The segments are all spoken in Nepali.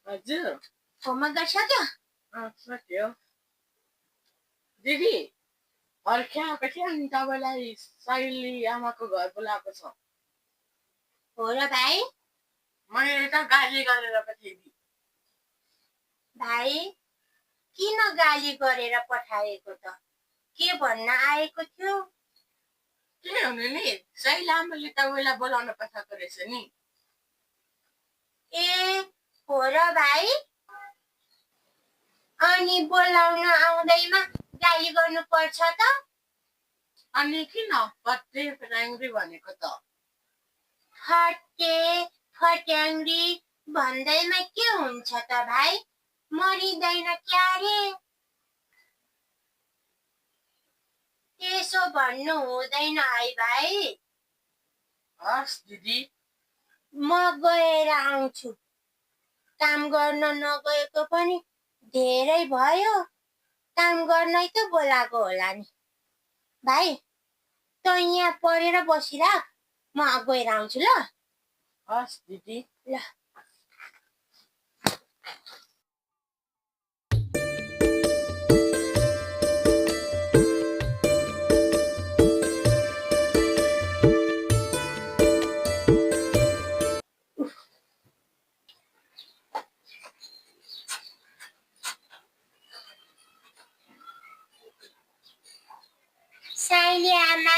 हजुर होमवर्क गरिसक्यो? सक्यो दिदी भर्खर आएको थिएँ अनि तपाईँलाई साइली आमाको घर बोलाएको छ। हो र भाइ? मैले त गाली गरेर पठाइदिएँ। भाइ किन गाली गरेर पठाएको त? के भन्न आएको थियो? के हुनु नि, साइली आमाले तपाईँलाई बोलाउन पठाएको रहेछ नि। ए हो र भाइ? अनि बोलाउन आउँदैमा गाली गर्नु पर्छ त? अनि किन फटे फ्याङ्ग्री भनेको त? फटे फट्याङ्ग्री भन्दैमा के हुन्छ त भाइ? मरिँदैन क्या रे? त्यसो भन्नु हुँदैन है भाइ। हस् दिदी, म गएर आउँछु। काम गर्न नगएको पनि धेरै भयो। काम गर्नै त बोलाएको होला नि। भाइ त यहाँ परेर बसिराख, म गएर आउँछु ल। हस् दिदी। ल साइली आमा,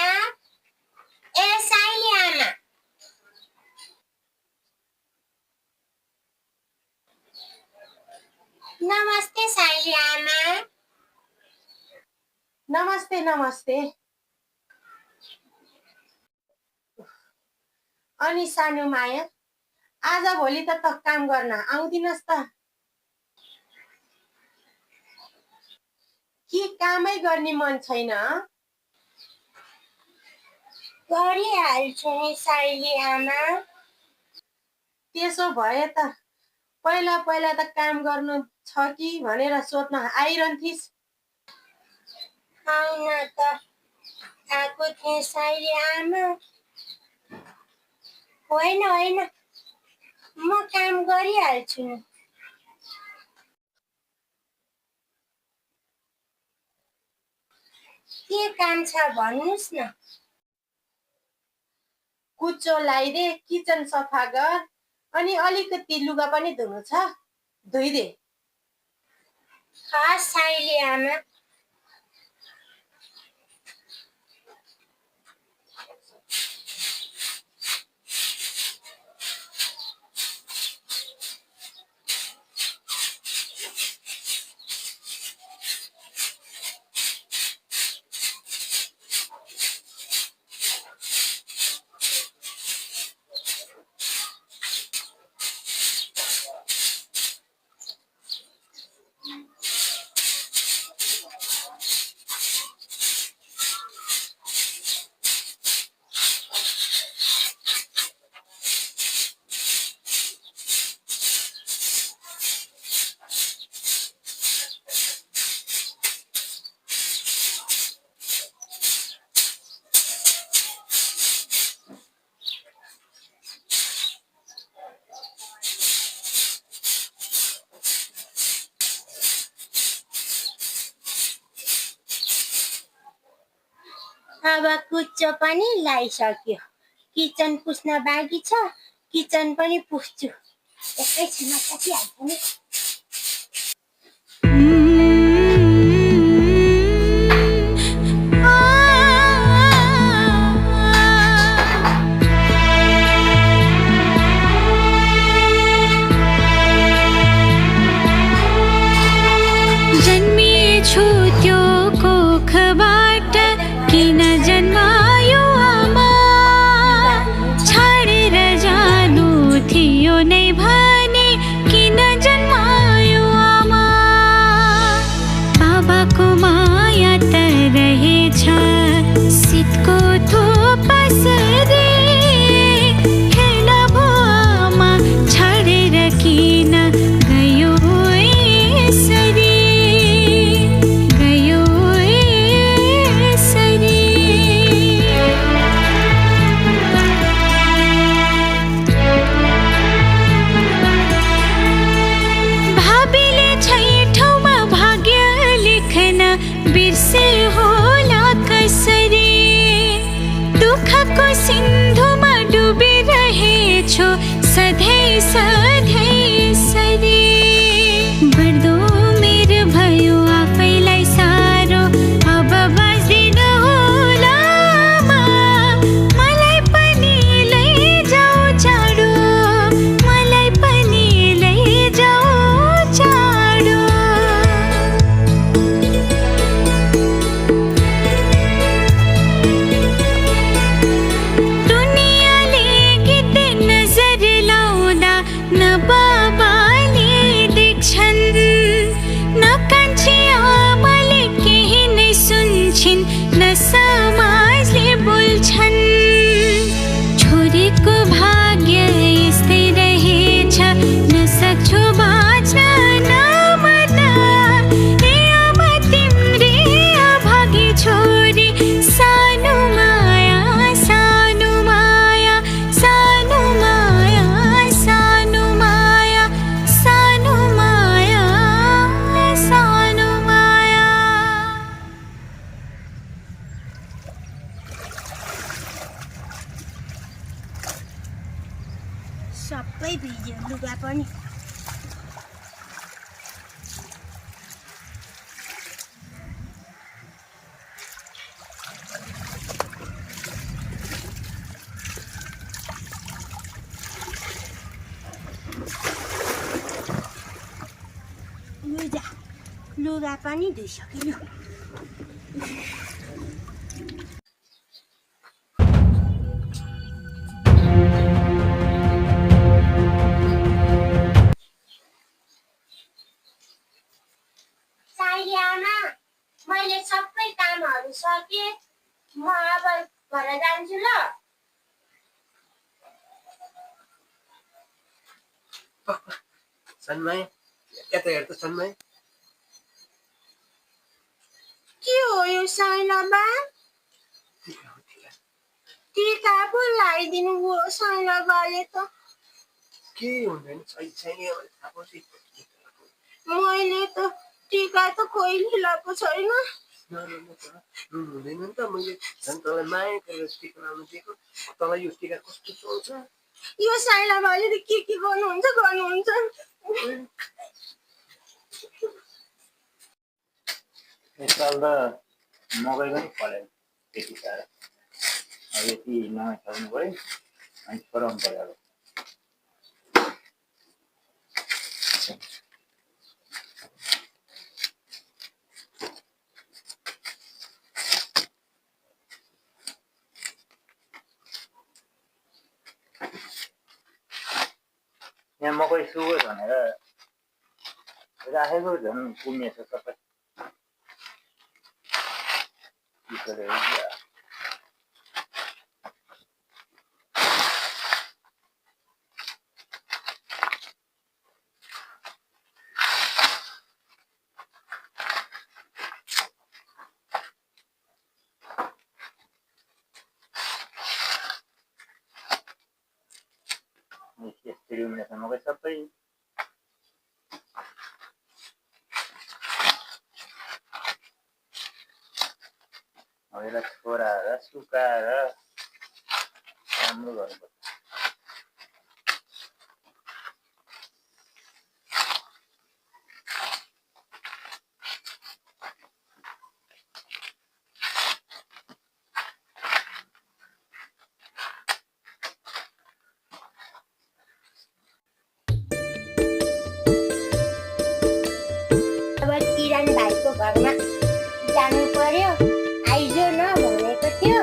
ए साइली आमा, नमस्ते साइली आमा। नमस्ते नमस्ते। अनि सानो माया, आज भोलि त काम गर्न आउँदिनस् त? के कामै गर्ने मन छैन? गरिहाल्छु नि साइली आमा। त्यसो भए त पहिला पहिला त काम गर्नु छ कि भनेर सोध्न आइरहन्थिस्। आउन त आएको थिएँ साइली आमा। होइन होइन, म काम गरिहाल्छु नि। के काम छ भन्नुस् न। कुचो लगाइदे, किचन सफा गर, अनि अलिकति लुगा पनि धुनु छ, धोइदे। हस् साइली आमा। अब कुचो पनि लगाइसक्यो। किचन पुस्न बाँकी छ, किचन पनि पुस्छु। एकैछिनमा सकिहाल्छ नि। जन्मिएछु त्यो कोखबाट किन जन्मायो आमा, छाडेर जानु थियो नै भने किन जन्मा लुगा पनि धुइसकियो। साइली आमा, मैले सबै कामहरू सके, म अब घर जान्छु ल। सन्माई यता हेर त सन्माई के हो यो साइला बा? टिका पो लगाइदिनु भयो साइला बाले त। के हुँदैन मैले त टिका त कहिले लगाएको छैन। हुँदैन नि त मैले झन् तँलाई माया गरेर टिका लाउनु दिएको। तँलाई यो टिका कस्तो चल्छ? यो साइला बाले त के गर्नुहुन्छ। यसपाल त मकै पनि फलेन त्यति साह्रो। अब यति नसक्नु पऱ्यो अनि छोराउनु पऱ्यो। अब यहाँ मकै सुगोस् भनेर राखेको झन् कुमेछ सबै। यसरी उम्रेछ मकै सबै। अब यसलाई छोराएर सुकाएर राम्रो गर्नुपर्छ। किरण भाइको घरमा जानु पर्यो। आइज न भनेको थियो।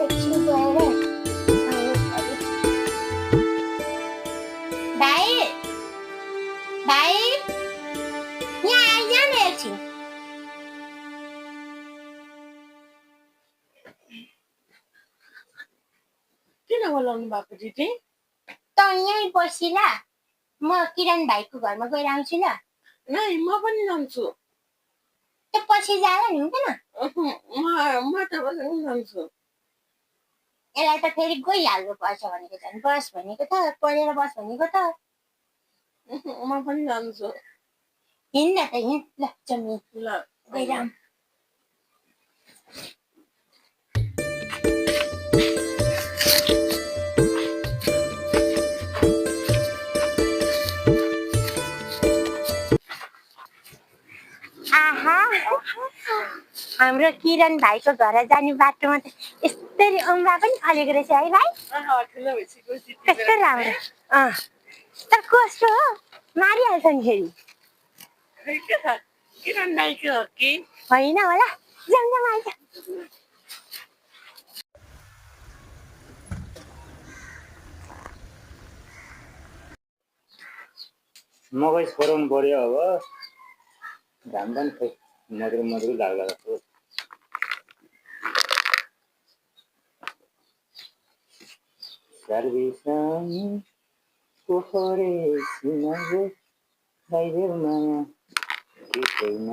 एकछिन गएर भाइ यहाँ आइज न एकछिन। किन बोलाउनु भएको दिदी? त यहीँ बसिला, म किरण भाइको घरमा गएर आउँछु ल। नै म पनि जान्छु। त्यो पछि जाँदा नि हुँदैन? म त पनि जान्छु। यसलाई त फेरि गइहाल्नु पर्छ भनेको झन् बस भनेको त, पढेर बस भनेको त। म पनि जान्छु। हिँड्न त हिँड ल जमी ल गएर आऊँ। आहा, हाम्रो किरण भाइको घर जाने बाटोमा त यस्तरी अम्बा पनि फलेको रहेछ है भाइ। ठुलो भइसक्यो कस्तो राम्रो। तर कस्तो हो, मारिहाल्छ नि फेरि। के छ किरण दाइको हो कि होइन होला, जाउँ आइज। मकै छोराउनु पऱ्यो। अब घाम पनि खै मधुरो लाग्ला जस्तो। सर्भिसङ पोखरे सिनारे भाइदेव माया के छैन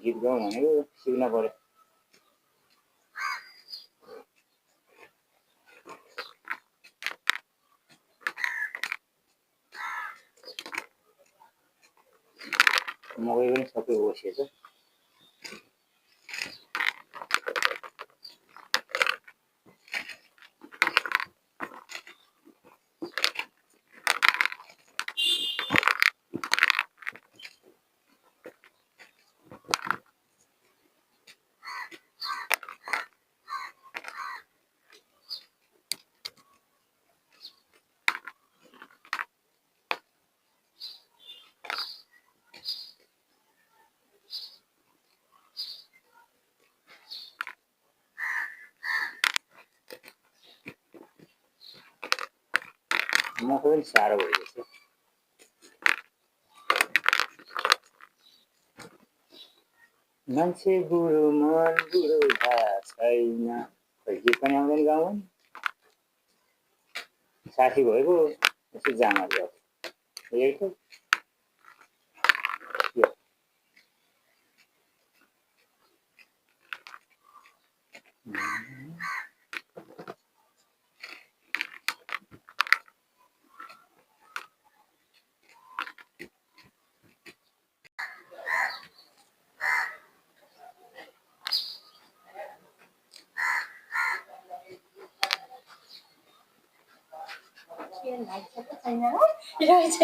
गीत गाउँ भनेको सिक्न पऱ्यो। मकै पनि सबै ओसिएछ। मकै पनि साह्रो भइरहेछ मान्छे बुढो मन बुढो भएको छैन खै गीत पनि आउँदैन गाउँमा साथी भएको यसो जामा जाऊ हेर्छु रहेछ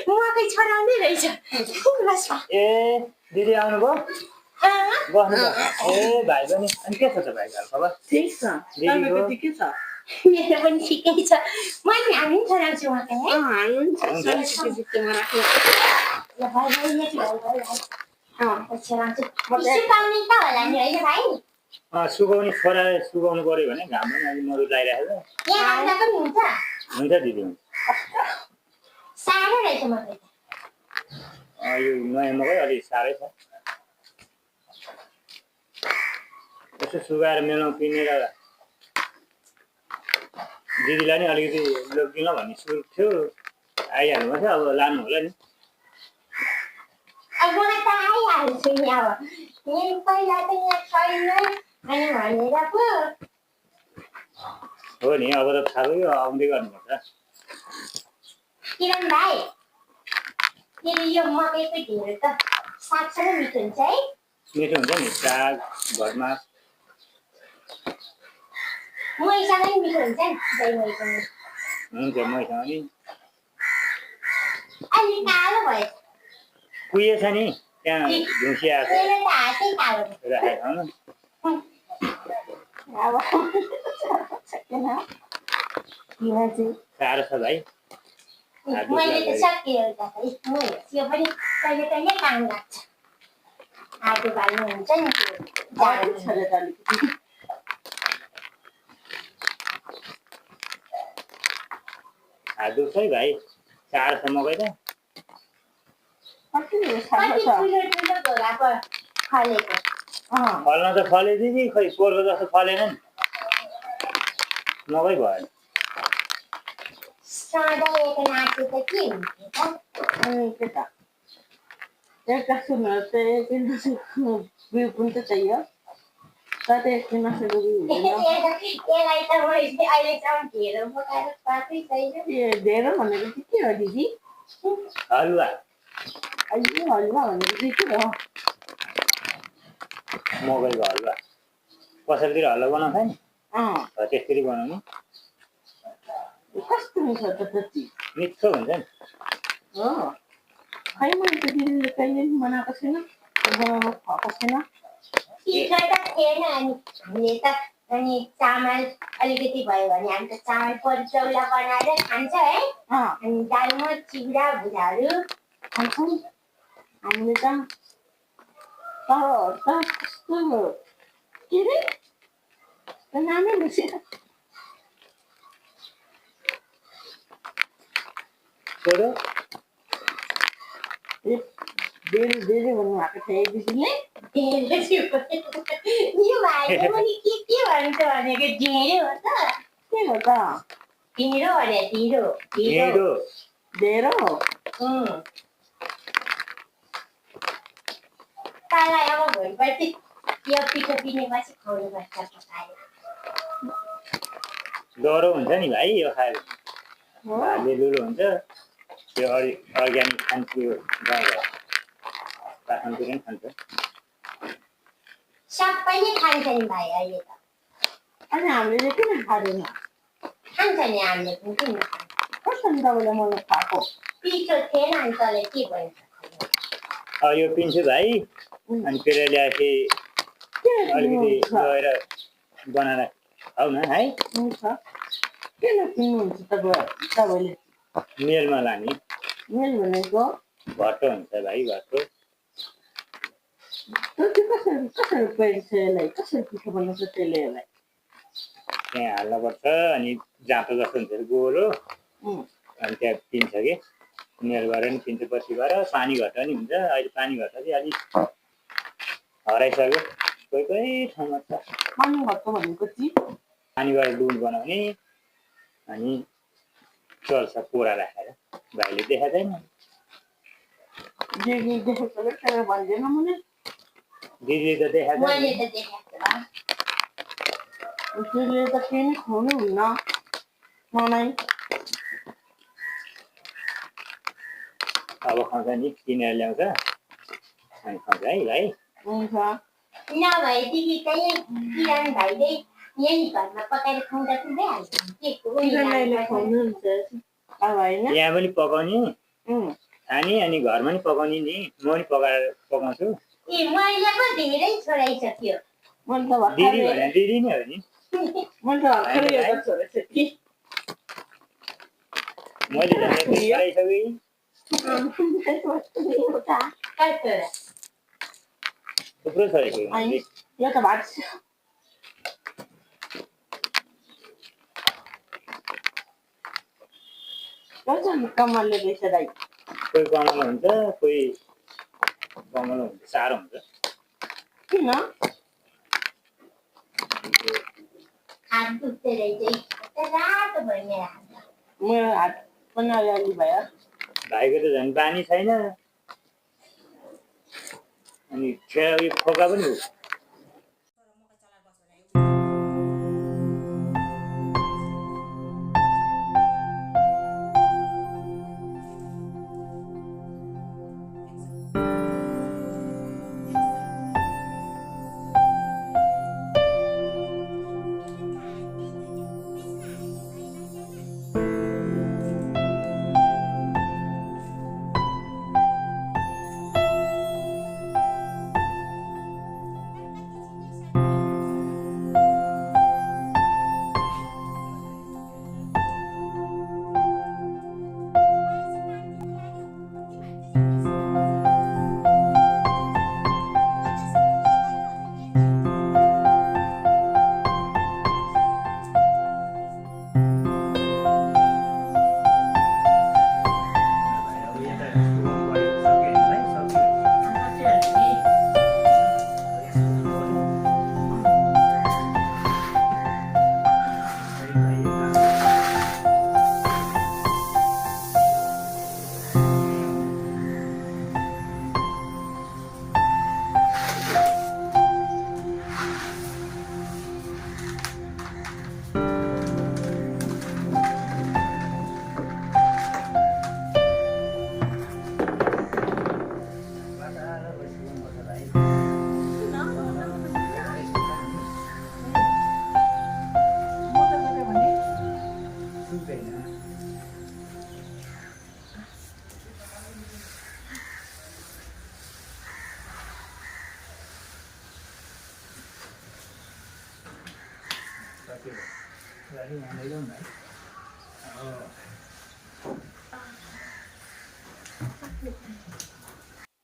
मकै छराउँदै रहेछ ए दिदी आउनुभयो बस्नु ए भाइ पनि अनि के छ त भाइ खबर ठिक छ तपाईँको ठिकै छ मेरो पनि ठिकै छ म नि हामी पनि छराउँछु मकै है हामी पनि बिचमा राख्नु ल भाइ छराउँछु सुकाउने त होला नि होइन भाइ सुकाउने छोरा सुकाउनु पर्यो भने घाम पनि अलि मरु लगाइराखेको यहाँ राख्दा पनि हुन्छ हुन्छ दिदी हुन्छ साह्रो रहेछ मकै यो नयाँ मकै अलिक साह्रै छ यसो सुकाएर मेलाउँ पिनेर दिदीलाई नि अलिकति लगिदिउँ भन्ने सोच थियो आइहाल्नु भएको अब लानु होला नि अब मलाई त आइहाल्छु नि अब यहाँ पहिला त यहाँ छैन अनि भनेर पो हो नि अब त थाहा भयो आउँदै गर्नुपर्छ किरण भाइ तेरो यो मकैको ढेँडो त सागसँग मिठो हुन्छ है मिठो हुन्छ नि साग घरमा मैसँग नि मिठो हुन्छ नि दही मैसँग हुन्छ मैसँग नि अलि कालो भयो कुहिएछ नि त्यहाँ झुसी आएको तेरो त हातै कालो राखेको ठाउँमा अब सकेन किन चाहिँ साह्रो छ भाइ मैले त सकेँ एउटा त म यो पनि कहिले कहिले काम लाग्छ आगो बाल्नु हुन्छ नि त्यो जाडो छ रे त अलिकति हात दुख्छ है भाइ साह्रो छ मकै त कति कति साह्रो छ ठुलो ठुलो घोलाको फलेको फल्न त फल्यो दिदी खै पोहोरको जस्तो फलेन नि मकै भयो सधैँको नाच्यो त के हुन्थ्यो त के त एउटा सुन्नुहोस् चाहिँ बिउ पनि त चाहियो तर एकदिन नसकेको बिउ हुँदैन यसलाई त मैले अहिलेसम्म ढेँडो पकाएर खुवाएकै छैन ए ढेँडो भनेको चाहिँ के हो दिदी हलुवा अहिले हलुवा भनेको चाहिँ के हो मकैको हलुवा पसलतिर हलुवा बनाउँछ नि हो त्यसरी बनाउनु कस्तो हुन्छ त त्यति मिठो हुन्छ नि हो खै मैले त दिदीले कहिले पनि बनाएको छैन बनाउनु खुवाएको छैन पिठो त थिएन अनि हामीले त अनि चामल अलिकति भयो भने हामी त चामल पन्चौला बनाएर खान्छ है अनि दालमा चिउरा भुजाहरू खान्छौँ हामीले त कस्तो के अरे नामै बिर्सेर छोडो धेरै धेरै भन्नुभएको थियो दिदीले यो भाइले पनि के भन्छ भनेको ढेँडो हो त के हो त ढेँडो भने ढिँडो ढेँडो ढेँडो तँलाई अब भोलिपर्सि यो पिठो पिनेपछि खुवाउनुपर्छ पकाएर डह्रो हुन्छ नि भाइ यो खाएर भातले लुलो हुन्छ त्यो अर्ग्यानिक खान्छु गाउँघर पाखनतिर पनि खान्छ सबैले खान्छ नि भाइ अहिले त अनि हामीले किन खाँदैन खान्छ नि हामीले पनि किन कस्तो नि तपाईँले मलाई खुवाएको पिठो थिएन अनि तँलाई के भन्छ यो पिन्छु भाइ अनि फेरि ल्याएपछि अलिकति गएर बनाएर खाऊ न है हुन्छ किन किन्नुहुन्छ तपाईँले मेलमा लाने मेल भनेको भट्टो हुन्छ भाइ भट्टो त्यो चाहिँ कसरी पाइन्छ यसलाई कसरी पिठो बनाउँछ त्यसले यसलाई त्यहाँ हाल्नुपर्छ अनि जाँतो जस्तो हुन्छ गोलो अनि त्यहाँ पिन्छ कि उनीहरू गएर नि पिन्छ पछि गएर पानी घट्ट नि हुन्छ अहिले पानी घट्ट चाहिँ अलिक हराइसक्यो कोही कोही ठाउँमा छ पानी घट्छ भनेको चाहिँ पानीबाट दुध बनाउने अनि चल्छ पोरा राखेर भाइले देखाएको छैन दिदी देखेको तर भन्दैन मैले दिदीले त देखाएको मैले छैन त देखाएको दिदीले त केही नि खुवाउनु हुन्न मलाई अब खान्छ नि किनेर ल्याउँछ अनि खान्छ है भाइ हुन्छ नभएदेखि चाहिँ किरण भाइले यही घरमा पकाएर खुवाउँदा पुगिहाल्छ किरणले खुवाउनुहुन्छ अब होइन यहाँ पनि पकाउने उम्, खाने अनि घरमा नि पकाउने नि म पनि पकाएर पकाउँछु ए मैले पो धेरै छोडाइसक्यो मैले त दिदी भर्खरै भने दिदी नै हो नि मैले त भर्खरै एउटा छोडेको छु कि मैले झन् गराइसकेँ एउटा कस्तो थुप्रो छोडेको अनि यो त भात कमलले रहेछ दाइ कोही कमलो हुन्छ कोही कमलो हुन्छ साह्रो हुन्छ किन हात दुख्दै रहेछ रातो भयो मेरो हात मेरो हात पनि अलिअलि भयो भाइको त झन् बानी छैन अनि फोका पनि हो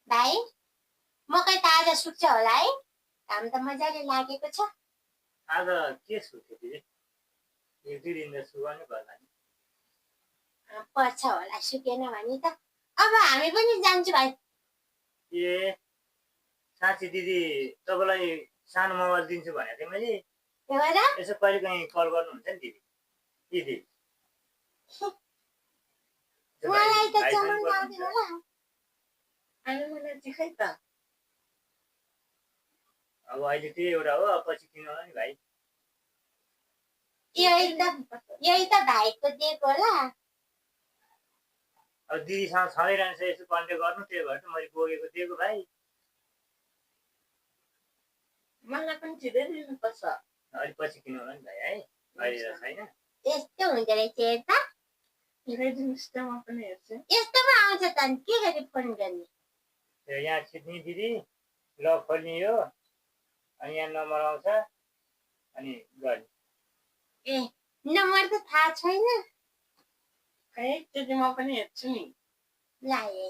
भाइ मकै त आज सुक्छ होला है घाम त मजाले लागेको छ आज के सुत्यो दिदी एक दुई दिन त सुगाउनै पर्ला नि पर्छ होला सुकेन भने त अब हामी पनि जान्छु भाइ ए साँच्ची दिदी तपाईँलाई सानो मोबाइल दिन्छु भनेको थिएँ मैले त्यो भएर यसो कहिले काहीँ कल गर्नुहुन्छ नि दिदी दिदी मलाई त चलाउन आउँदैन होला अनि मलाई चाहिँ खै त अब अहिले त्यही एउटा हो अब पछि किन्नु होला नि भाइ यही त भाइको दिएको होला अब दिदीसँग छँदै रहन्छ यसो कन्ट्याक्ट गर्नु त्यही भएर त मैले बोकेको दिएको भाइ मलाई पनि छिटै दिनुपर्छ अलिक पछि किन्नु होला नि भाइ है अहिले त छैन यस्तो हुँदो रहेछ हेर्दा हेराइदिनुहोस् त म पनि हेर्छु यस्तोमा आउँछ त अनि के गरी फोन गर्ने यहाँ छिट्ने दिदी लक खोल्ने हो अनि यहाँ नम्बर आउँछ अनि गर्ने ए नम्बर त थाहा छैन खै एकचोटि म पनि हेर्छु नि लाए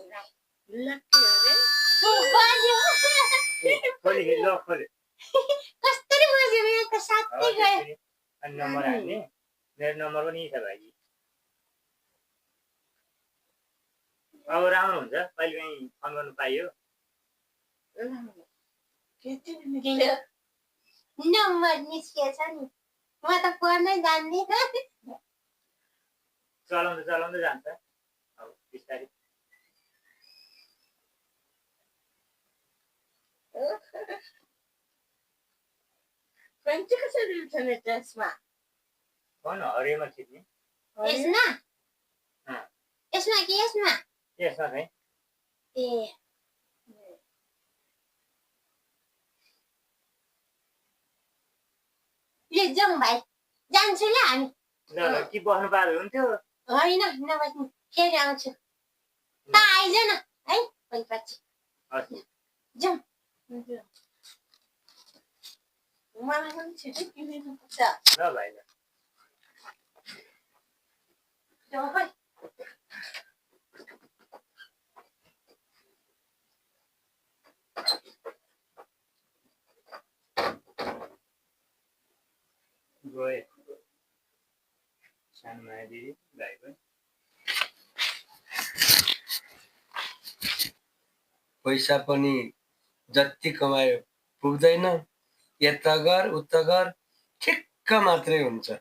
ल के अरे खोले लक खोले कस्तरी मजा मेरो त साथै गयो अनि नम्बर हाल्ने मेरो नम्बर पनि छ भाइ अब राम्रो हुन्छ कहिले काहीँ फोन गर्नु पाइयो नम्बर निस्किएछ नि म त पढ्नै जान्दिनँ चलाउँदै चलाउँदै जान्छ अब बिस्तारै फ्रेन्ड चाहिँ कसरी उठ्छ नि त्यसमा फोन हरियोमा खिच्ने यसमा अँ। यसमा कि यसमा यसमा चाहिँ ए ले जाउँ भाइ जान्छु ल हामी ल कि बस्नु पाएको हुन्थ्यो होइन नबस्नु फेरि आउँछु त आइज न है पछि हस् जाउँ मलाई पनि छिटै किनिदिनुपर्छ ल भाइ ल जाउँ है गए सानो माया दिदी भाइ पनि पैसा पनि जति कमायो पुग्दैन यता गर उता गर ठिक्क मात्रै हुन्छ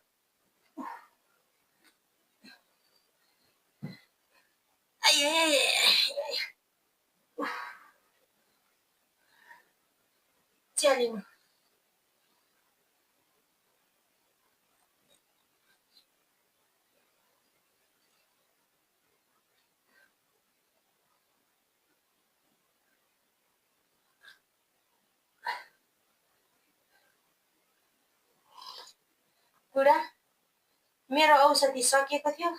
चल्यौँ बुढा मेरो औषधि सकिएको थियो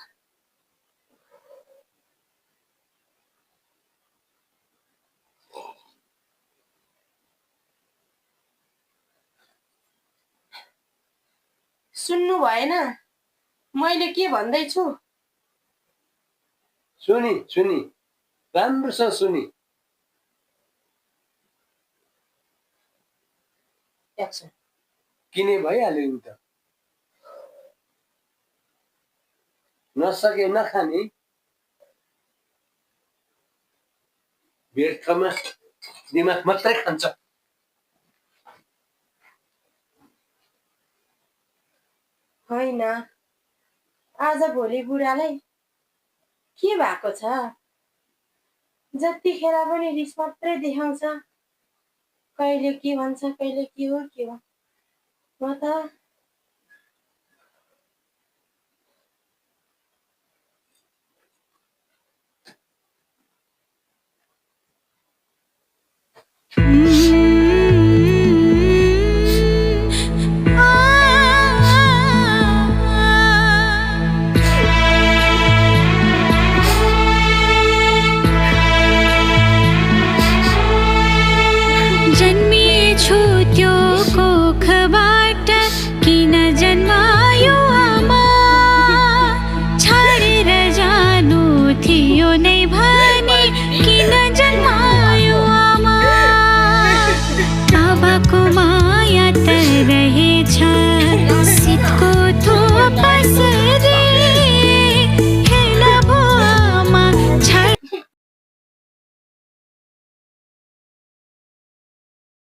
सुन्नु भएन मैले के भन्दैछु सुनि सुनि राम्रोसँग सुनि एक्सन किने भइहाल्यो नि त नसके नखाने व्यर्थमा दिमाग मात्रै खान्छ होइन आज भोलि बुढालाई के भएको छ जतिखेर पनि रिस मात्रै देखाउँछ कहिले के भन्छ कहिले के हो म त